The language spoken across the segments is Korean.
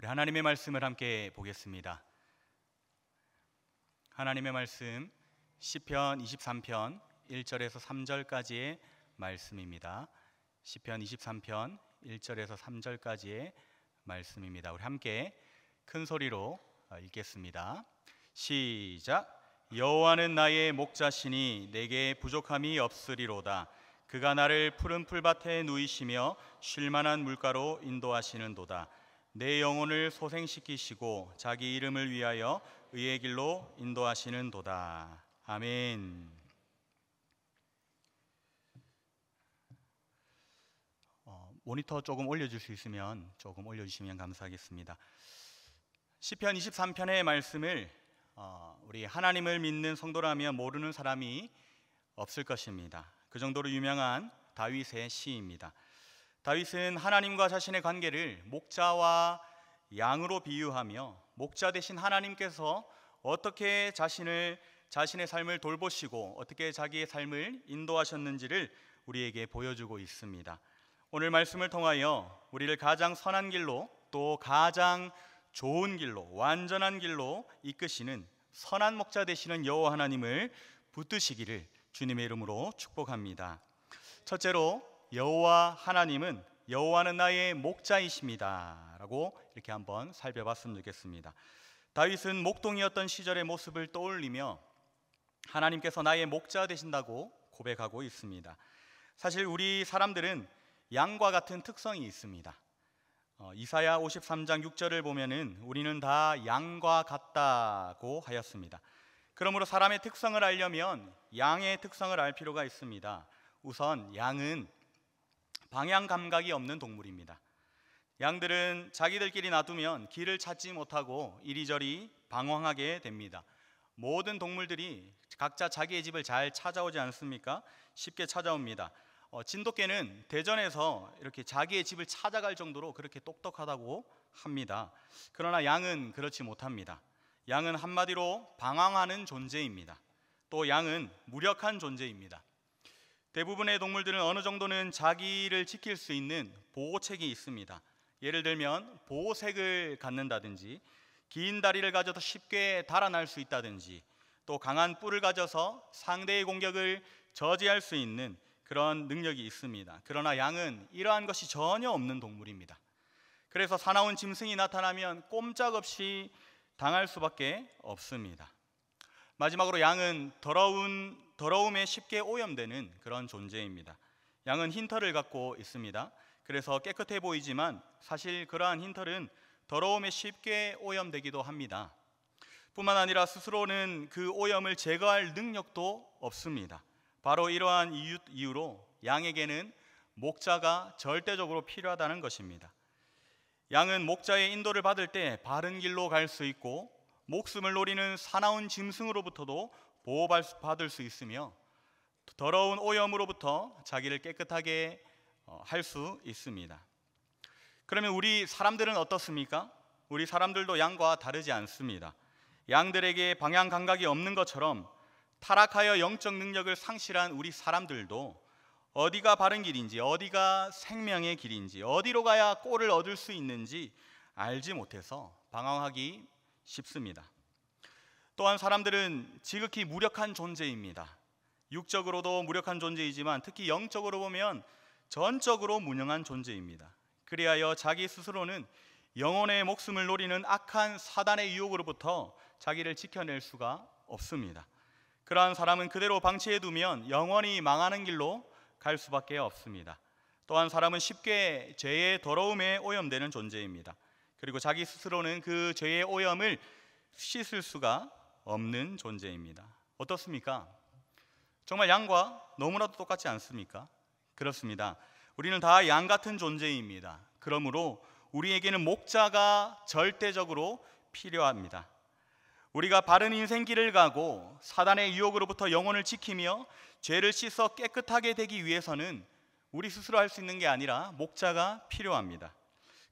우리 하나님의 말씀을 함께 보겠습니다. 하나님의 말씀 시편 23편 1절에서 3절까지의 말씀입니다. 시편 23편 1절에서 3절까지의 말씀입니다. 우리 함께 큰 소리로 읽겠습니다. 시작. 여호와는 나의 목자시니 내게 부족함이 없으리로다. 그가 나를 푸른 풀밭에 누이시며 쉴만한 물가로 인도하시는도다. 내 영혼을 소생시키시고 자기 이름을 위하여 의의 길로 인도하시는도다. 아멘. 모니터 조금 올려줄 수 있으면 조금 올려주시면 감사하겠습니다. 시편 23편의 말씀을 우리 하나님을 믿는 성도라면 모르는 사람이 없을 것입니다. 그 정도로 유명한 다윗의 시입니다. 다윗은 하나님과 자신의 관계를 목자와 양으로 비유하며 목자 대신 하나님께서 어떻게 자신의 삶을 돌보시고 어떻게 자기의 삶을 인도하셨는지를 우리에게 보여주고 있습니다. 오늘 말씀을 통하여 우리를 가장 선한 길로 또 가장 좋은 길로 완전한 길로 이끄시는 선한 목자 되시는 여호와 하나님을 붙드시기를 주님의 이름으로 축복합니다. 첫째로 여호와는 나의 목자이십니다 라고 이렇게 한번 살펴봤으면 좋겠습니다. 다윗은 목동이었던 시절의 모습을 떠올리며 하나님께서 나의 목자 되신다고 고백하고 있습니다. 사실 우리 사람들은 양과 같은 특성이 있습니다. 이사야 53장 6절을 보면은 우리는 다 양과 같다고 하였습니다. 그러므로 사람의 특성을 알려면 양의 특성을 알 필요가 있습니다. 우선 양은 방향 감각이 없는 동물입니다. 양들은 자기들끼리 놔두면 길을 찾지 못하고 이리저리 방황하게 됩니다. 모든 동물들이 각자 자기의 집을 잘 찾아오지 않습니까? 쉽게 찾아옵니다. 진돗개는 대전에서 이렇게 자기의 집을 찾아갈 정도로 그렇게 똑똑하다고 합니다. 그러나 양은 그렇지 못합니다. 양은 한마디로 방황하는 존재입니다. 또 양은 무력한 존재입니다. 대부분의 동물들은 어느 정도는 자기를 지킬 수 있는 보호책이 있습니다. 예를 들면 보호색을 갖는다든지 긴 다리를 가져서 쉽게 달아날 수 있다든지 또 강한 뿔을 가져서 상대의 공격을 저지할 수 있는 그런 능력이 있습니다. 그러나 양은 이러한 것이 전혀 없는 동물입니다. 그래서 사나운 짐승이 나타나면 꼼짝없이 당할 수밖에 없습니다. 마지막으로 양은 더러움에 쉽게 오염되는 그런 존재입니다. 양은 흰털을 갖고 있습니다. 그래서 깨끗해 보이지만 사실 그러한 흰털은 더러움에 쉽게 오염되기도 합니다. 뿐만 아니라 스스로는 그 오염을 제거할 능력도 없습니다. 바로 이러한 이유로 양에게는 목자가 절대적으로 필요하다는 것입니다. 양은 목자의 인도를 받을 때 바른 길로 갈 수 있고 목숨을 노리는 사나운 짐승으로부터도 보호받을 수 있으며 더러운 오염으로부터 자기를 깨끗하게 할 수 있습니다. 그러면 우리 사람들은 어떻습니까? 우리 사람들도 양과 다르지 않습니다. 양들에게 방향 감각이 없는 것처럼 타락하여 영적 능력을 상실한 우리 사람들도 어디가 바른 길인지 어디가 생명의 길인지 어디로 가야 꼴을 얻을 수 있는지 알지 못해서 방황하기 쉽습니다. 또한 사람들은 지극히 무력한 존재입니다. 육적으로도 무력한 존재이지만 특히 영적으로 보면 전적으로 무능한 존재입니다. 그리하여 자기 스스로는 영혼의 목숨을 노리는 악한 사단의 유혹으로부터 자기를 지켜낼 수가 없습니다. 그러한 사람은 그대로 방치해두면 영원히 망하는 길로 갈 수밖에 없습니다. 또한 사람은 쉽게 죄의 더러움에 오염되는 존재입니다. 그리고 자기 스스로는 그 죄의 오염을 씻을 수가 없는 존재입니다. 어떻습니까? 정말 양과 너무나도 똑같지 않습니까? 그렇습니다. 우리는 다 양 같은 존재입니다. 그러므로 우리에게는 목자가 절대적으로 필요합니다. 우리가 바른 인생 길을 가고 사단의 유혹으로부터 영혼을 지키며 죄를 씻어 깨끗하게 되기 위해서는 우리 스스로 할 수 있는 게 아니라 목자가 필요합니다.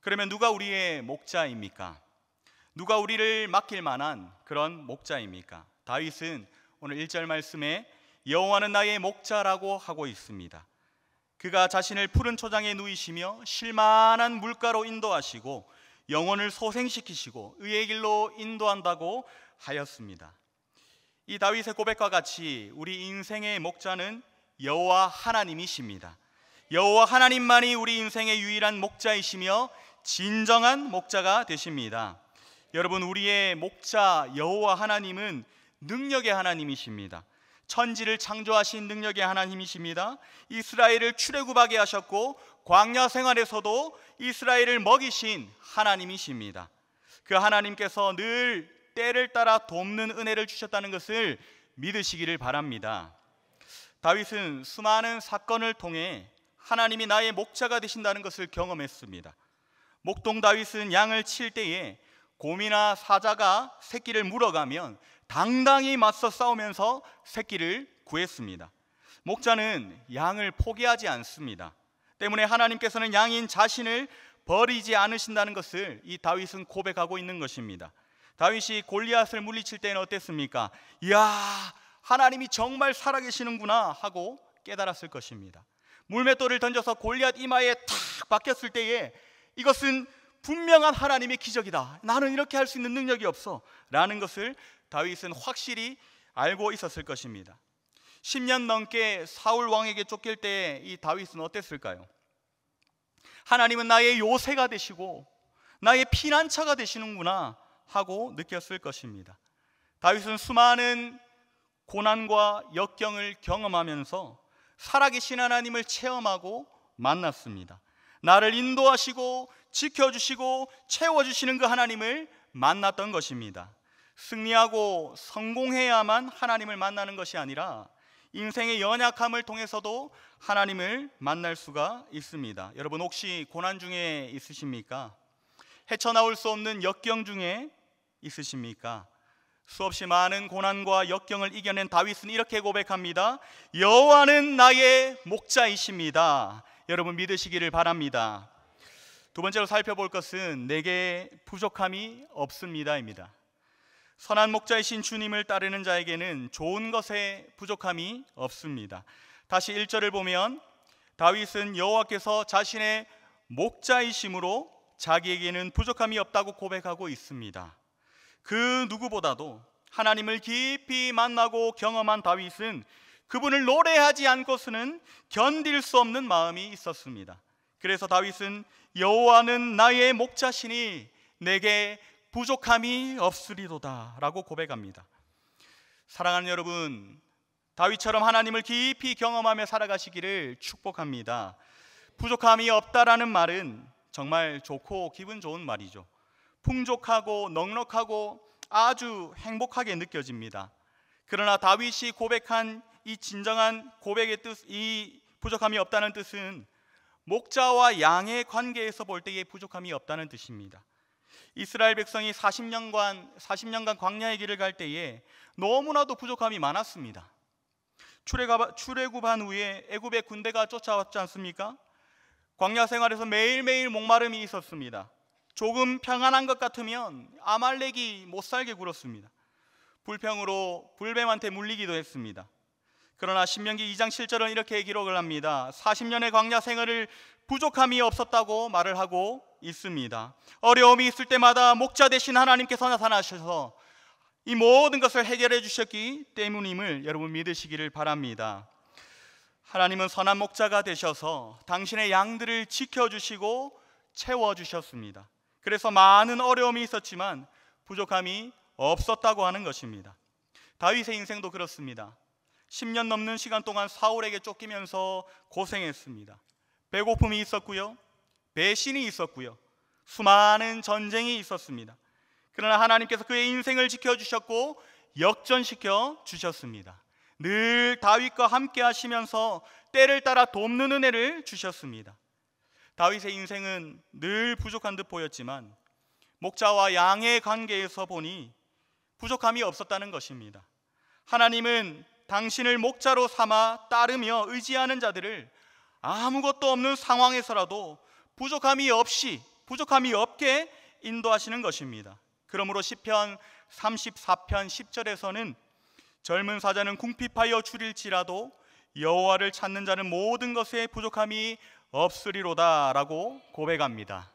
그러면 누가 우리의 목자입니까? 누가 우리를 맡길 만한 그런 목자입니까? 다윗은 오늘 1절 말씀에 여호와는 나의 목자라고 하고 있습니다. 그가 자신을 푸른 초장에 누이시며 쉴만한 물가로 인도하시고 영혼을 소생시키시고 의의 길로 인도한다고 하였습니다. 이 다윗의 고백과 같이 우리 인생의 목자는 여호와 하나님이십니다. 여호와 하나님만이 우리 인생의 유일한 목자이시며 진정한 목자가 되십니다. 여러분, 우리의 목자 여호와 하나님은 능력의 하나님이십니다. 천지를 창조하신 능력의 하나님이십니다. 이스라엘을 출애굽하게 하셨고 광야 생활에서도 이스라엘을 먹이신 하나님이십니다. 그 하나님께서 늘 때를 따라 돕는 은혜를 주셨다는 것을 믿으시기를 바랍니다. 다윗은 수많은 사건을 통해 하나님이 나의 목자가 되신다는 것을 경험했습니다. 목동 다윗은 양을 칠 때에 곰이나 사자가 새끼를 물어가면 당당히 맞서 싸우면서 새끼를 구했습니다. 목자는 양을 포기하지 않습니다. 때문에 하나님께서는 양인 자신을 버리지 않으신다는 것을 이 다윗은 고백하고 있는 것입니다. 다윗이 골리앗을 물리칠 때는 어땠습니까? 이야, 하나님이 정말 살아계시는구나 하고 깨달았을 것입니다. 물맷돌을 던져서 골리앗 이마에 탁 박혔을 때에 이것은 분명한 하나님의 기적이다, 나는 이렇게 할 수 있는 능력이 없어 라는 것을 다윗은 확실히 알고 있었을 것입니다. 10년 넘게 사울 왕에게 쫓길 때 이 다윗은 어땠을까요? 하나님은 나의 요새가 되시고 나의 피난처가 되시는구나 하고 느꼈을 것입니다. 다윗은 수많은 고난과 역경을 경험하면서 살아계신 하나님을 체험하고 만났습니다. 나를 인도하시고 지켜주시고 채워주시는 그 하나님을 만났던 것입니다. 승리하고 성공해야만 하나님을 만나는 것이 아니라 인생의 연약함을 통해서도 하나님을 만날 수가 있습니다. 여러분, 혹시 고난 중에 있으십니까? 헤쳐나올 수 없는 역경 중에 있으십니까? 수없이 많은 고난과 역경을 이겨낸 다윗은 이렇게 고백합니다. 여호와는 나의 목자이십니다. 여러분, 믿으시기를 바랍니다. 두 번째로 살펴볼 것은 내게 부족함이 없습니다입니다. 선한 목자이신 주님을 따르는 자에게는 좋은 것에 부족함이 없습니다. 다시 1절을 보면 다윗은 여호와께서 자신의 목자이심으로 자기에게는 부족함이 없다고 고백하고 있습니다. 그 누구보다도 하나님을 깊이 만나고 경험한 다윗은 그분을 노래하지 않고서는 견딜 수 없는 마음이 있었습니다. 그래서 다윗은 여호와는 나의 목자시니 내게 부족함이 없으리로다 라고 고백합니다. 사랑하는 여러분, 다윗처럼 하나님을 깊이 경험하며 살아가시기를 축복합니다. 부족함이 없다라는 말은 정말 좋고 기분 좋은 말이죠. 풍족하고 넉넉하고 아주 행복하게 느껴집니다. 그러나 다윗이 고백한 이 진정한 고백의 뜻, 이 부족함이 없다는 뜻은 목자와 양의 관계에서 볼 때의 부족함이 없다는 뜻입니다. 이스라엘 백성이 40년간 광야의 길을 갈 때에 너무나도 부족함이 많았습니다. 출애굽한 후에 애굽의 군대가 쫓아왔지 않습니까? 광야 생활에서 매일매일 목마름이 있었습니다. 조금 평안한 것 같으면 아말렉이 못살게 굴었습니다. 불평으로 불뱀한테 물리기도 했습니다. 그러나 신명기 2장 7절은 이렇게 기록을 합니다. 40년의 광야 생활을 부족함이 없었다고 말을 하고 있습니다. 어려움이 있을 때마다 목자 되신 하나님께서 나타나셔서 이 모든 것을 해결해 주셨기 때문임을 여러분 믿으시기를 바랍니다. 하나님은 선한 목자가 되셔서 당신의 양들을 지켜주시고 채워주셨습니다. 그래서 많은 어려움이 있었지만 부족함이 없었다고 하는 것입니다. 다윗의 인생도 그렇습니다. 10년 넘는 시간 동안 사울에게 쫓기면서 고생했습니다. 배고픔이 있었고요, 배신이 있었고요, 수많은 전쟁이 있었습니다. 그러나 하나님께서 그의 인생을 지켜주셨고 역전시켜 주셨습니다. 늘 다윗과 함께 하시면서 때를 따라 돕는 은혜를 주셨습니다. 다윗의 인생은 늘 부족한 듯 보였지만 목자와 양의 관계에서 보니 부족함이 없었다는 것입니다. 하나님은 당신을 목자로 삼아 따르며 의지하는 자들을 아무것도 없는 상황에서라도 부족함이 없게 인도하시는 것입니다. 그러므로 시편 34편 10절에서는 젊은 사자는 궁핍하여 줄일지라도 여호와를 찾는 자는 모든 것에 부족함이 없으리로다 라고 고백합니다.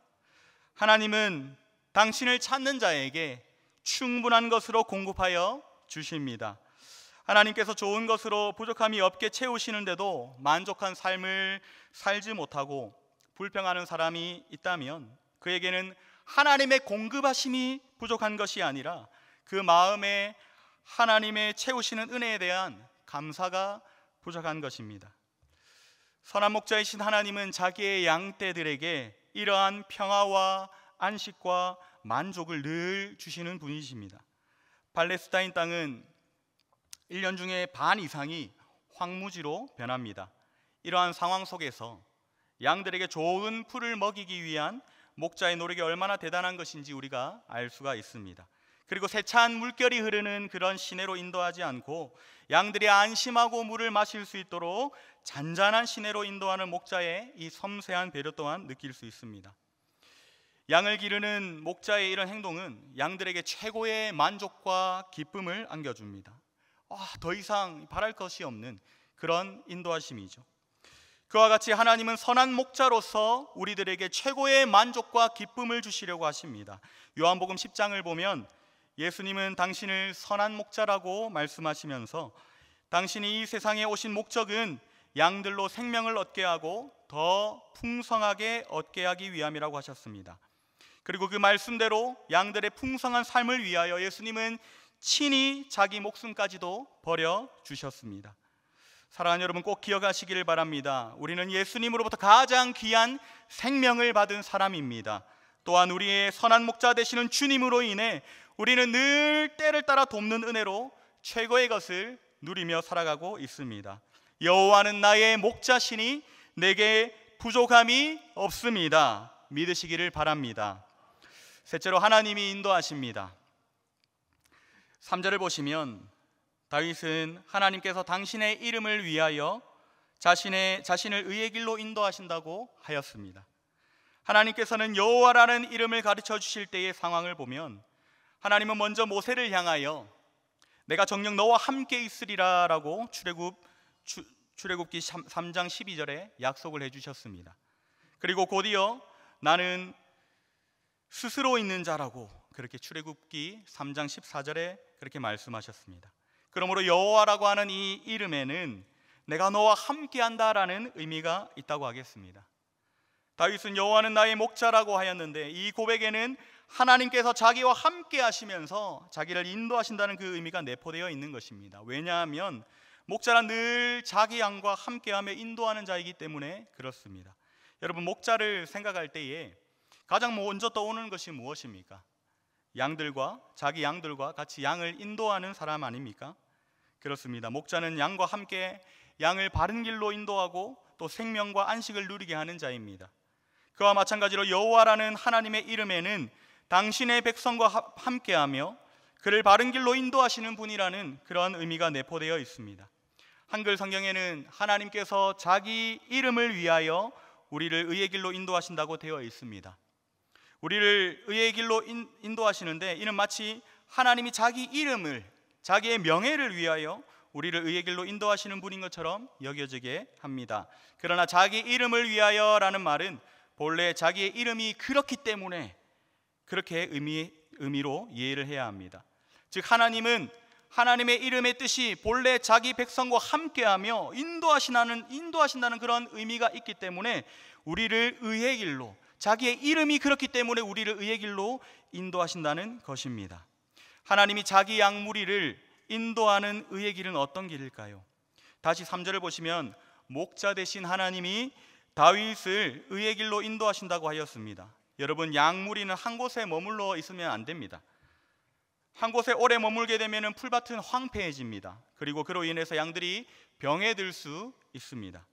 하나님은 당신을 찾는 자에게 충분한 것으로 공급하여 주십니다. 하나님께서 좋은 것으로 부족함이 없게 채우시는데도 만족한 삶을 살지 못하고 불평하는 사람이 있다면 그에게는 하나님의 공급하심이 부족한 것이 아니라 그 마음에 하나님의 채우시는 은혜에 대한 감사가 부족한 것입니다. 선한 목자이신 하나님은 자기의 양떼들에게 이러한 평화와 안식과 만족을 늘 주시는 분이십니다. 팔레스타인 땅은 1년 중에 반 이상이 황무지로 변합니다. 이러한 상황 속에서 양들에게 좋은 풀을 먹이기 위한 목자의 노력이 얼마나 대단한 것인지 우리가 알 수가 있습니다. 그리고 세찬 물결이 흐르는 그런 시내로 인도하지 않고 양들이 안심하고 물을 마실 수 있도록 잔잔한 시내로 인도하는 목자의 이 섬세한 배려 또한 느낄 수 있습니다. 양을 기르는 목자의 이런 행동은 양들에게 최고의 만족과 기쁨을 안겨줍니다. 더 이상 바랄 것이 없는 그런 인도하심이죠. 그와 같이 하나님은 선한 목자로서 우리들에게 최고의 만족과 기쁨을 주시려고 하십니다. 요한복음 10장을 보면 예수님은 당신을 선한 목자라고 말씀하시면서 당신이 이 세상에 오신 목적은 양들로 생명을 얻게 하고 더 풍성하게 얻게 하기 위함이라고 하셨습니다. 그리고 그 말씀대로 양들의 풍성한 삶을 위하여 예수님은 친히 자기 목숨까지도 버려 주셨습니다. 사랑하는 여러분, 꼭 기억하시기를 바랍니다. 우리는 예수님으로부터 가장 귀한 생명을 받은 사람입니다. 또한 우리의 선한 목자 되시는 주님으로 인해 우리는 늘 때를 따라 돕는 은혜로 최고의 것을 누리며 살아가고 있습니다. 여호와는 나의 목자시니 내게 부족함이 없습니다. 믿으시기를 바랍니다. 셋째로 하나님이 인도하십니다. 3절을 보시면 다윗은 하나님께서 당신의 이름을 위하여 자신을 의의 길로 인도하신다고 하였습니다. 하나님께서는 여호와라는 이름을 가르쳐 주실 때의 상황을 보면 하나님은 먼저 모세를 향하여 내가 정녕 너와 함께 있으리라 라고 출애굽기 3장 12절에 약속을 해주셨습니다. 그리고 곧이어 나는 스스로 있는 자라고 그렇게 출애굽기 3장 14절에 그렇게 말씀하셨습니다. 그러므로 여호와라고 하는 이 이름에는 내가 너와 함께한다라는 의미가 있다고 하겠습니다. 다윗은 여호와는 나의 목자라고 하였는데 이 고백에는 하나님께서 자기와 함께 하시면서 자기를 인도하신다는 그 의미가 내포되어 있는 것입니다. 왜냐하면 목자란 늘 자기 양과 함께하며 인도하는 자이기 때문에 그렇습니다. 여러분, 목자를 생각할 때에 가장 먼저 떠오르는 것이 무엇입니까? 자기 양들과 같이 양을 인도하는 사람 아닙니까? 그렇습니다. 목자는 양과 함께 양을 바른 길로 인도하고 또 생명과 안식을 누리게 하는 자입니다. 그와 마찬가지로 여호와라는 하나님의 이름에는 당신의 백성과 함께하며 그를 바른 길로 인도하시는 분이라는 그런 의미가 내포되어 있습니다. 한글 성경에는 하나님께서 자기 이름을 위하여 우리를 의의 길로 인도하신다고 되어 있습니다. 우리를 의의 길로 인도하시는데 이는 마치 하나님이 자기 이름을, 자기의 명예를 위하여 우리를 의의 길로 인도하시는 분인 것처럼 여겨지게 합니다. 그러나 자기 이름을 위하여라는 말은 본래 자기의 이름이 그렇기 때문에 그렇게 의미로 이해를 해야 합니다. 즉 하나님은 하나님의 이름의 뜻이 본래 자기 백성과 함께하며 인도하신다는 그런 의미가 있기 때문에 우리를 의의 길로, 자기의 이름이 그렇기 때문에 우리를 의의 길로 인도하신다는 것입니다. 하나님이 자기 양 무리를 인도하는 의의 길은 어떤 길일까요? 다시 3절을 보시면 목자 되신 하나님이 다윗을 의의 길로 인도하신다고 하였습니다. 여러분, 양 무리는 한 곳에 머물러 있으면 안 됩니다. 한 곳에 오래 머물게 되면 풀밭은 황폐해집니다. 그리고 그로 인해서 양들이 병에 들 수 있습니다.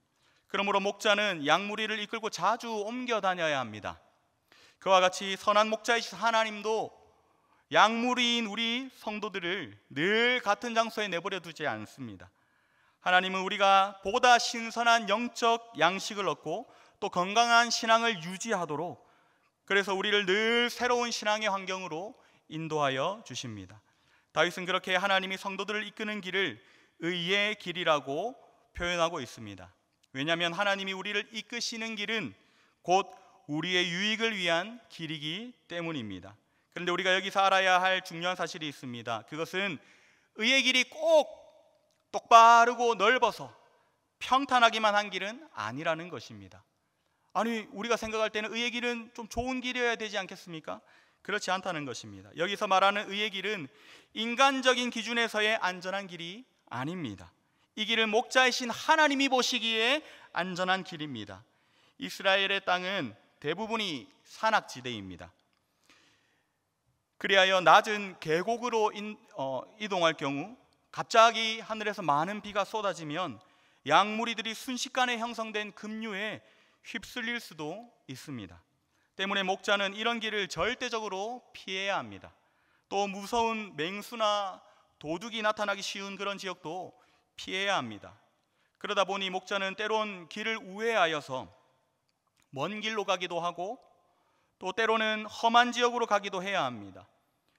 그러므로 목자는 양 무리를 이끌고 자주 옮겨 다녀야 합니다. 그와 같이 선한 목자이신 하나님도 양 무리인 우리 성도들을 늘 같은 장소에 내버려 두지 않습니다. 하나님은 우리가 보다 신선한 영적 양식을 얻고 또 건강한 신앙을 유지하도록, 그래서 우리를 늘 새로운 신앙의 환경으로 인도하여 주십니다. 다윗은 그렇게 하나님이 성도들을 이끄는 길을 의의 길이라고 표현하고 있습니다. 왜냐하면 하나님이 우리를 이끄시는 길은 곧 우리의 유익을 위한 길이기 때문입니다. 그런데 우리가 여기서 알아야 할 중요한 사실이 있습니다. 그것은 의의 길이 꼭 똑바르고 넓어서 평탄하기만 한 길은 아니라는 것입니다. 아니, 우리가 생각할 때는 의의 길은 좀 좋은 길이어야 되지 않겠습니까? 그렇지 않다는 것입니다. 여기서 말하는 의의 길은 인간적인 기준에서의 안전한 길이 아닙니다. 이 길은 목자이신 하나님이 보시기에 안전한 길입니다. 이스라엘의 땅은 대부분이 산악지대입니다. 그리하여 낮은 계곡으로 이동할 경우 갑자기 하늘에서 많은 비가 쏟아지면 양무리들이 순식간에 형성된 급류에 휩쓸릴 수도 있습니다. 때문에 목자는 이런 길을 절대적으로 피해야 합니다. 또 무서운 맹수나 도둑이 나타나기 쉬운 그런 지역도 피해야 합니다. 그러다 보니 목자는 때론 길을 우회하여서 먼 길로 가기도 하고 또 때로는 험한 지역으로 가기도 해야 합니다.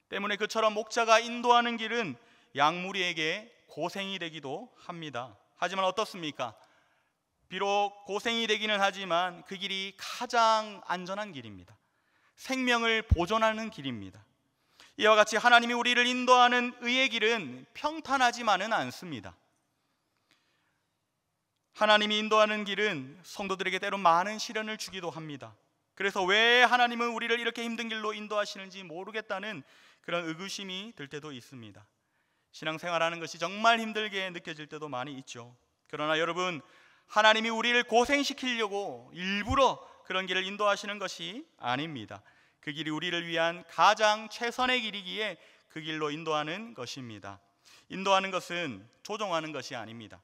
때문에 그처럼 목자가 인도하는 길은 양무리에게 고생이 되기도 합니다. 하지만 어떻습니까? 비록 고생이 되기는 하지만 그 길이 가장 안전한 길입니다. 생명을 보존하는 길입니다. 이와 같이 하나님이 우리를 인도하는 의의 길은 평탄하지만은 않습니다. 하나님이 인도하는 길은 성도들에게 때로 많은 시련을 주기도 합니다. 그래서 왜 하나님은 우리를 이렇게 힘든 길로 인도하시는지 모르겠다는 그런 의구심이 들 때도 있습니다. 신앙생활하는 것이 정말 힘들게 느껴질 때도 많이 있죠. 그러나 여러분, 하나님이 우리를 고생시키려고 일부러 그런 길을 인도하시는 것이 아닙니다. 그 길이 우리를 위한 가장 최선의 길이기에 그 길로 인도하는 것입니다. 인도하는 것은 조종하는 것이 아닙니다.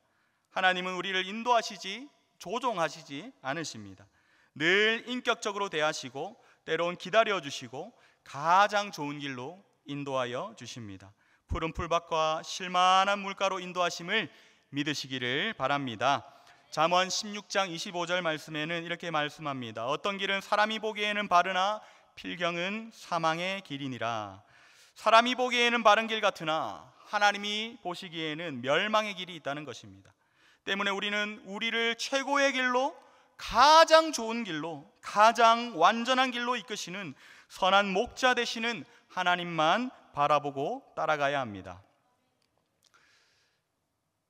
하나님은 우리를 인도하시지 조종하시지 않으십니다. 늘 인격적으로 대하시고 때론 기다려주시고 가장 좋은 길로 인도하여 주십니다. 푸른 풀밭과 실만한 물가로 인도하심을 믿으시기를 바랍니다. 잠언 16장 25절 말씀에는 이렇게 말씀합니다. 어떤 길은 사람이 보기에는 바르나 필경은 사망의 길이니라. 사람이 보기에는 바른 길 같으나 하나님이 보시기에는 멸망의 길이 있다는 것입니다. 때문에 우리는 우리를 최고의 길로, 가장 좋은 길로, 가장 완전한 길로 이끄시는 선한 목자 되시는 하나님만 바라보고 따라가야 합니다.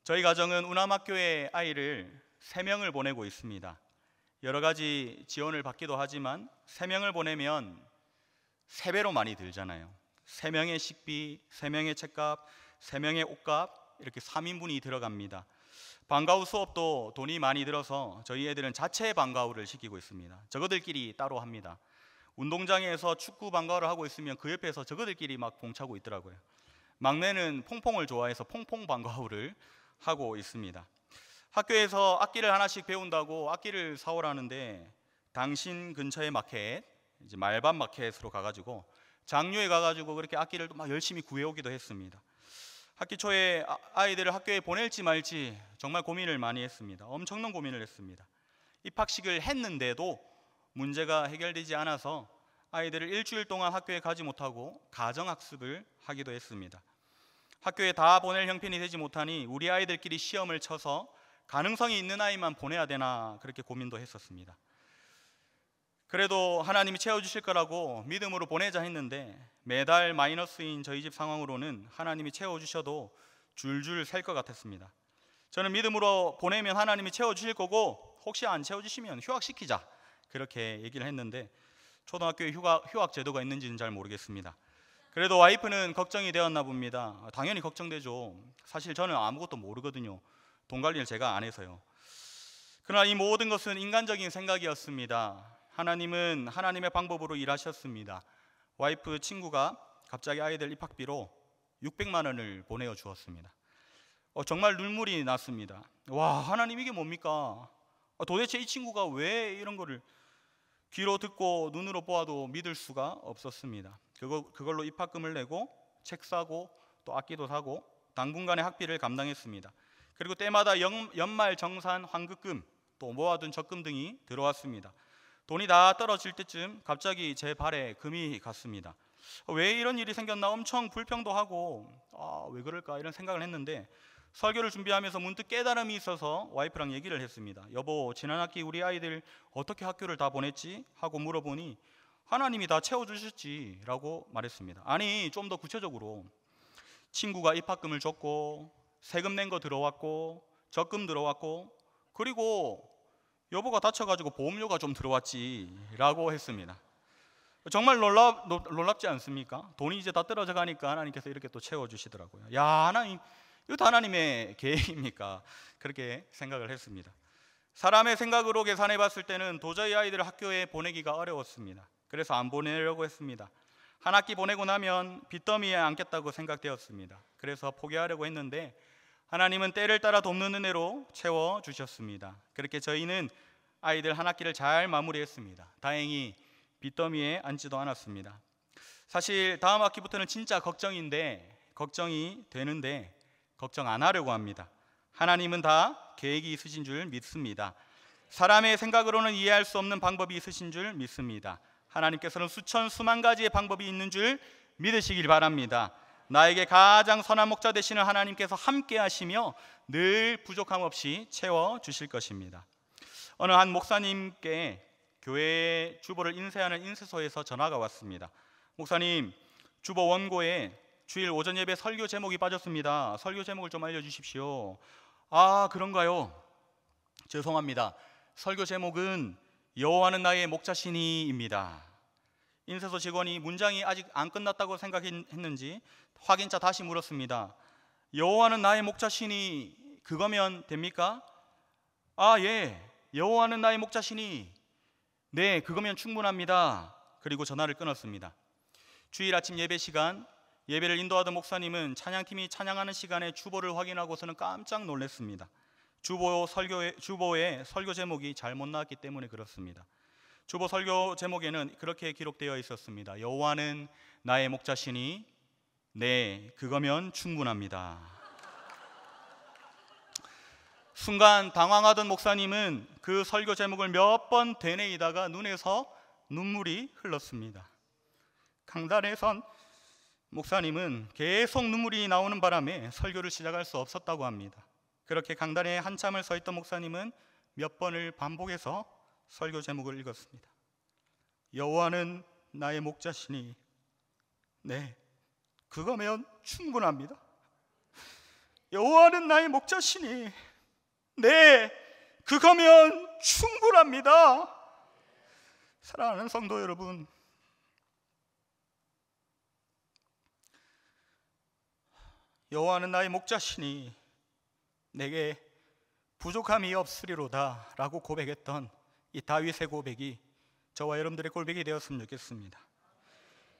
저희 가정은 운암학교에 아이를 3명을 보내고 있습니다. 여러 가지 지원을 받기도 하지만 3명을 보내면 3배로 많이 들잖아요. 3명의 식비, 3명의 책값, 3명의 옷값, 이렇게 3인분이 들어갑니다. 방과후 수업도 돈이 많이 들어서 저희 애들은 자체 방과후를 시키고 있습니다. 저거들끼리 따로 합니다. 운동장에서 축구 방과후를 하고 있으면 그 옆에서 저거들끼리 막 봉차고 있더라고요. 막내는 퐁퐁을 좋아해서 퐁퐁 방과후를 하고 있습니다. 학교에서 악기를 하나씩 배운다고 악기를 사오라는데 당신 근처의 마켓, 이제 말반 마켓으로 가가지고 장류에 가가지고 그렇게 악기를 막 열심히 구해오기도 했습니다. 학기 초에 아이들을 학교에 보낼지 말지 정말 고민을 많이 했습니다. 엄청난 고민을 했습니다. 입학식을 했는데도 문제가 해결되지 않아서 아이들을 일주일 동안 학교에 가지 못하고 가정학습을 하기도 했습니다. 학교에 다 보낼 형편이 되지 못하니 우리 아이들끼리 시험을 쳐서 가능성이 있는 아이만 보내야 되나 그렇게 고민도 했었습니다. 그래도 하나님이 채워주실 거라고 믿음으로 보내자 했는데 매달 마이너스인 저희 집 상황으로는 하나님이 채워주셔도 줄줄 셀 것 같았습니다. 저는 믿음으로 보내면 하나님이 채워주실 거고 혹시 안 채워주시면 휴학시키자 그렇게 얘기를 했는데 초등학교에 휴학 제도가 있는지는 잘 모르겠습니다. 그래도 와이프는 걱정이 되었나 봅니다. 당연히 걱정되죠. 사실 저는 아무것도 모르거든요. 돈 관리를 제가 안 해서요. 그러나 이 모든 것은 인간적인 생각이었습니다. 하나님은 하나님의 방법으로 일하셨습니다. 와이프 친구가 갑자기 아이들 입학비로 600만 원을 보내어 주었습니다. 정말 눈물이 났습니다. 와, 하나님 이게 뭡니까? 도대체 이 친구가 왜 이런 거를 귀로 듣고 눈으로 보아도 믿을 수가 없었습니다. 그걸로 입학금을 내고 책 사고 또 악기도 사고 당분간의 학비를 감당했습니다. 그리고 때마다 연말 정산 환급금 또 모아둔 적금 등이 들어왔습니다. 돈이 다 떨어질 때쯤 갑자기 제 발에 금이 갔습니다. 왜 이런 일이 생겼나 엄청 불평도 하고 왜 그럴까 이런 생각을 했는데 설교를 준비하면서 문득 깨달음이 있어서 와이프랑 얘기를 했습니다. 여보, 지난 학기 우리 아이들 어떻게 학교를 다 보냈지? 하고 물어보니 하나님이 다 채워주셨지 라고 말했습니다. 아니, 좀 더 구체적으로 친구가 입학금을 줬고 세금 낸 거 들어왔고 적금 들어왔고 그리고 여보가 다쳐가지고 보험료가 좀 들어왔지 라고 했습니다. 정말 놀랍지 않습니까? 돈이 이제 다 떨어져 가니까 하나님께서 이렇게 또 채워주시더라고요. 야, 하나님, 이것도 하나님의 계획입니까? 그렇게 생각을 했습니다. 사람의 생각으로 계산해 봤을 때는 도저히 아이들을 학교에 보내기가 어려웠습니다. 그래서 안 보내려고 했습니다. 한 학기 보내고 나면 빚더미에 앉겠다고 생각되었습니다. 그래서 포기하려고 했는데 하나님은 때를 따라 돕는 은혜로 채워주셨습니다. 그렇게 저희는 아이들 한 학기를 잘 마무리했습니다. 다행히 빚더미에 앉지도 않았습니다. 사실 다음 학기부터는 진짜 걱정이 되는데 걱정 안 하려고 합니다. 하나님은 다 계획이 있으신 줄 믿습니다. 사람의 생각으로는 이해할 수 없는 방법이 있으신 줄 믿습니다. 하나님께서는 수만 가지의 방법이 있는 줄 믿으시길 바랍니다. 나에게 가장 선한 목자 되시는 하나님께서 함께 하시며 늘 부족함 없이 채워주실 것입니다. 어느 한 목사님께 교회 주보를 인쇄하는 인쇄소에서 전화가 왔습니다. 목사님, 주보 원고에 주일 오전 예배 설교 제목이 빠졌습니다. 설교 제목을 좀 알려주십시오. 아, 그런가요? 죄송합니다. 설교 제목은 여호와는 나의 목자시니입니다. 인쇄소 직원이 문장이 아직 안 끝났다고 생각했는지 확인차 다시 물었습니다. 여호와는 나의 목자시니 그거면 됩니까? 아, 예, 여호와는 나의 목자시니 네, 그거면 충분합니다. 그리고 전화를 끊었습니다. 주일 아침 예배 시간, 예배를 인도하던 목사님은 찬양팀이 찬양하는 시간에 주보를 확인하고서는 깜짝 놀랐습니다. 주보에 설교 제목이 잘못 나왔기 때문에 그렇습니다. 주보 설교 제목에는 그렇게 기록되어 있었습니다. 여호와는 나의 목자시니 네, 그거면 충분합니다. 순간 당황하던 목사님은 그 설교 제목을 몇 번 되뇌이다가 눈에서 눈물이 흘렀습니다. 강단에 선 목사님은 계속 눈물이 나오는 바람에 설교를 시작할 수 없었다고 합니다. 그렇게 강단에 한참을 서 있던 목사님은 몇 번을 반복해서 설교 제목을 읽었습니다. 여호와는 나의 목자시니 네, 그거면 충분합니다. 여호와는 나의 목자시니 네, 그거면 충분합니다. 사랑하는 성도 여러분, 여호와는 나의 목자시니 내게 부족함이 없으리로다 라고 고백했던 이 다윗의 고백이 저와 여러분들의 고백이 되었으면 좋겠습니다.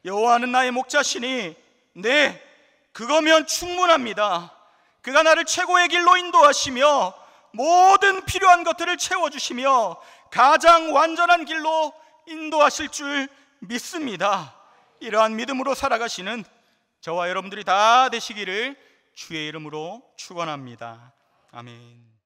여호와는 나의 목자시니 네, 그거면 충분합니다. 그가 나를 최고의 길로 인도하시며 모든 필요한 것들을 채워주시며 가장 완전한 길로 인도하실 줄 믿습니다. 이러한 믿음으로 살아가시는 저와 여러분들이 다 되시기를 주의 이름으로 축원합니다. 아멘.